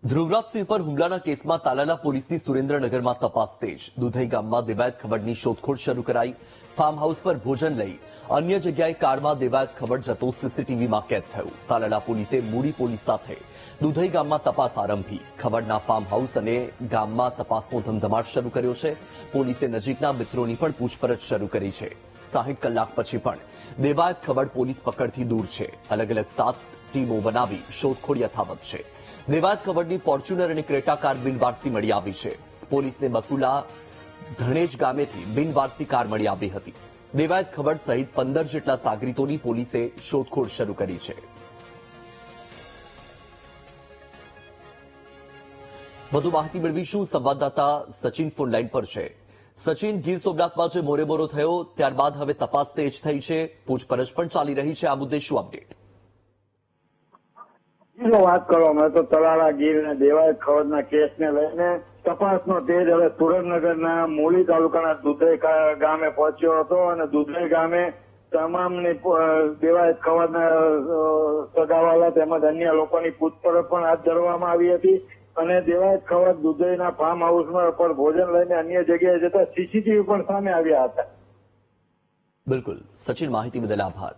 ધ્રુવરાજસિંહ પર હુમલાના કેસમાં તાલાલા પોલીસની સુરેન્દ્રનગરમાં તપાસ તેજ। દુધઈ ગામમાં દેવાયત ખબરની શોધખોળ શરૂ કરાઈ। ફાર્મ હાઉસ પર ભોજન લઈ અન્ય જગ્યાએ કારમાં દેવાયત ખબર જતો સીસીટીવીમાં કેદ થયો। તાલાલા પોલીસે મૂડી પોલીસ સાથે દુધઈ ગામમાં તપાસ આરંભી। ખબરના ફાર્મ હાઉસ અને ગામમાં તપાસનો ધમધમાટ શરૂ કર્યો છે। પોલીસે નજીકના મિત્રોની પણ પૂછપરછ શરૂ કરી છે। 60 કલાક પછી પણ દેવાયત ખબર પોલીસ પકડથી દૂર છે। અલગ અલગ 7 ટીમો બનાવી શોધખોળ યથાવત છે। દેવાયત ખબરની ફોર્ચ્યુનર અને ક્રેટા કાર બિનવારસી મળી આવી છે। પોલીસને બકુલા ધણેજ ગામેથી બિનવારસી કાર મળી આવી હતી। દેવાયત ખબર સહિત 15 જેટલા સાગરીતોની પોલીસે શોધખોળ શરૂ કરી છે। વધુ માહિતી મેળવીશું। સંવાદદાતા સચિન ફોનલાઈન પર છે। સચિન, ગીર સોમનાથમાં જે મોરેમોરો થયો ત્યારબાદ હવે તપાસ તેજ થઈ છે, પૂછપરછ પણ ચાલી રહી છે। આ મુદ્દે શું અપડેટ? વાત કરવામાં તો તલાલા ગીર અને દેવાયત ખબરના કેસને લઈને તપાસનો તેજ હવે સુરેન્દ્રનગરના મૂળી તાલુકાના દુધઈ ગામે પહોંચ્યો હતો અને દુધઈ ગામે તમામની દેવાયત ખબરના સગાવાલા તેમજ અન્ય લોકોની પૂછપરછ પણ હાથ ધરવામાં આવી હતી અને દેવાયત ખબર દુધઈના ફાર્મ હાઉસમાં પર ભોજન લઈને અન્ય જગ્યાએ જતા સીસીટીવી પણ સામે આવ્યા હતા। બિલકુલ સચિન, માહિતી બદલ આભાર।